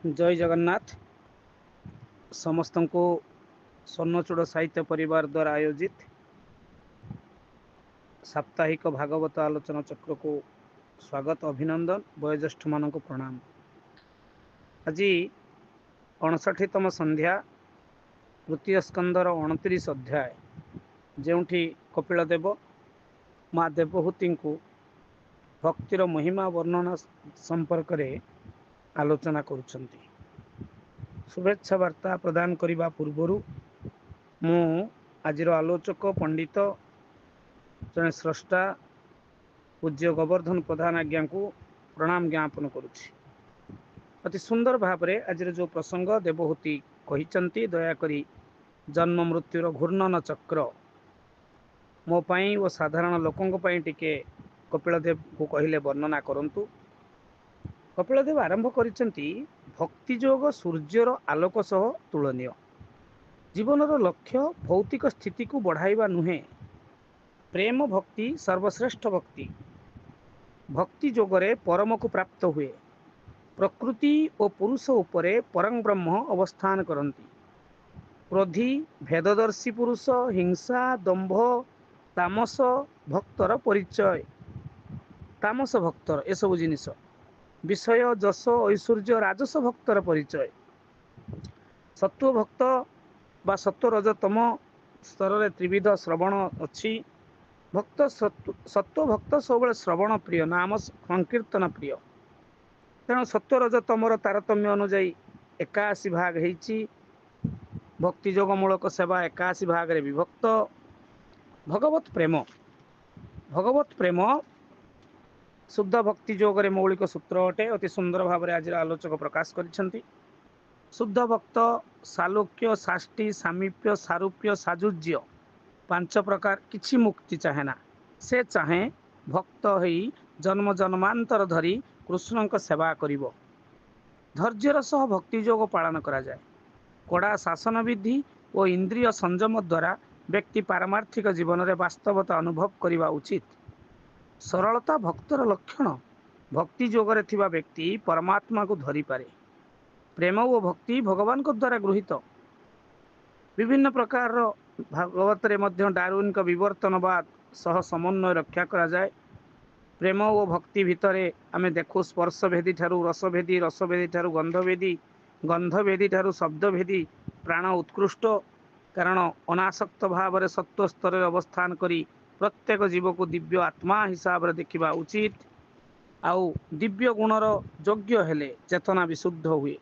जय जगन्नाथ। समस्त को स्वर्णचूड़ साहित्य परिवार द्वारा आयोजित साप्ताहिक भागवत आलोचना चक्र को स्वागत अभिनंदन। वयोज्येष्ठ मान को प्रणाम। आज 59तम संध्या तृतीय स्कंदर 29 अध्याय जोठी कपिलदेव माँ देवहूति को भक्तिर महिमा वर्णना संपर्क में आलोचना करुछंती। शुभेच्छा वार्ता प्रदान करने पूर्वर मु आज आलोचक पंडित जड़े स्रष्टा पूज्य गोवर्धन प्रधान आज्ञा को प्रणाम ज्ञापन करुछि। अति सुंदर भाव में आज जो प्रसंग देवहूति कही दयाकरी जन्म मृत्युर घूर्णन चक्र मो पाई और साधारण लोकों टिके कपिलदेव को कहले वर्णना करंतु। कपिलदेव आरंभ करिसेंती भक्ति जोग सूर्यर आलोक सह तुलनीय। जीवनर लक्ष्य भौतिक स्थिति को बढ़ाइबा नुहे, प्रेम भक्ति सर्वश्रेष्ठ भक्ति। भक्ति जोगरे परम को प्राप्त हुए। प्रकृति और पुरुष उपरे परं ब्रह्म अवस्थान करती। क्रोधी भेददर्शी पुरुष, हिंसा दंभ तामस भक्तर परिचय। तामस भक्तर ए सब जिनिस विषय जस ऐश्वर्य राजस भक्तर परिचय। सत्व भक्त बा सत्व रजतम स्तर रे त्रिविध श्रवण अच्छी। भक्त सत्व भक्त सब श्रवण प्रिय, नाम संकीर्तन प्रिय। तेणु सत्व रजतमर तारतम्य अनुजाई 81 भाग होती। भक्ति जोगमूलक सेवा 81 भाग रे विभक्त। भगवत प्रेम शुद्ध भक्ति जोगरे मौलिक सूत्र अटे। अति सुंदर भाव में आज आलोचक प्रकाश करिसेंती। शुद्ध भक्त सालोक्य साष्टी सामीप्य सारूप्य साजुज्य 5 प्रकार किछि मुक्ति चाहे ना। से चाहे भक्त होई जन्म जन्मांतर धरी कृष्ण सेवा करिवो। धैर्यर सह भक्ति जोग पालन करा जाए। कड़ा शासन विधि और इंद्रिय संयम द्वारा व्यक्ति पारमार्थिक जीवन में वास्तवता अनुभव करने उचित। सरलता भक्तर लक्षण। भक्ति जोगरे थिबा व्यक्ति परमात्मा को धरी पारे। प्रेम और भक्ति भगवान को द्वारा गृहीत। विभिन्न प्रकार भागवत रे मध्य डार्विन का विवर्तनवाद सह समन्वय रक्षा करा जाए। प्रेम और भक्ति भितरे आमे देखु स्पर्शभेदी ठारू रसभेदी, रसभेदी ठारू गंधभेदी, गंधभेदी ठारू शब्दभेदी। प्राण उत्कृष्ट, कारण अनासक्त भाव में सत्व स्तर अवस्थान करी प्रत्येक जीव को दिव्य आत्मा हिसाब से देखा उचित। आउ दिव्य गुणर योग्य हेले चेतना विशुद्ध हुए।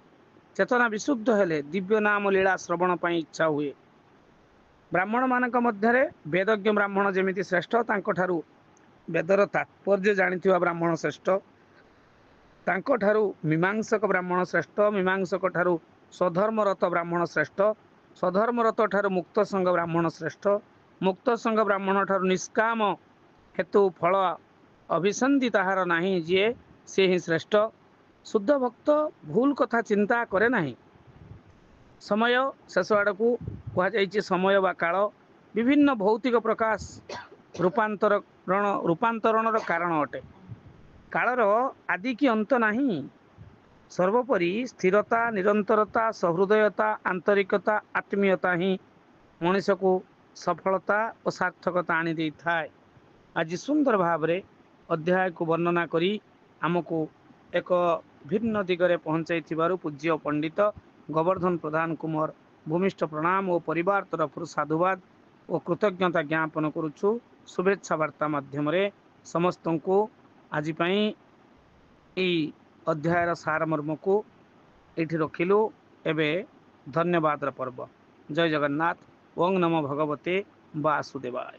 चेतना विशुद्ध हेले दिव्य नाम लीला श्रवण पर इच्छा हुए। ब्राह्मण मानक मध्य वेदज्ञ ब्राह्मण जेमिति श्रेष्ठ, तांको ठारू वेदर तात्पर्य जानिथिबा ब्राह्मण श्रेष्ठ। तांको ठारू मीमांसक ब्राह्मण श्रेष्ठ। मीमांसक ठारू स्वधर्मरत ब्राह्मण श्रेष्ठ। स्वधर्मरत ठारू मुक्त संग ब्राह्मण श्रेष्ठ। मुक्त संग ब्राह्मण ठारू निष्काम हेतु फल अभिसंधि ताहार नाही जे से ही श्रेष्ठ। शुद्ध भक्त भूल कथा चिंता करे नाही। समय शेष आड़ को कहुई समय बा काल विभिन्न भौतिक प्रकाश रूपांतरण कारण अटे। कालर आदि की अंत नहीं। सर्वोपरि स्थिरता निरंतरता सहृदयता आंतरिकता आत्मीयता ही मनुष्य को सफलता और सार्थकता आनी दे थाए। आज सुंदर भाव में अध्याय को वर्णना करी आमको एक भिन्न दिगरे पहुंचाई पूज्य पंडित गोवर्धन प्रधान कुमार भूमिष्ठ प्रणाम और परिवार तरफ साधुवाद और कृतज्ञता ज्ञापन करुछु। शुभेच्छा वार्ता माध्यम समस्त को आज अध्यायर सारमर्म को ये रखिलु। एबे धन्यवाद पर्व। जय जगन्नाथ। ओं नमो भगवते वासुदेवाय।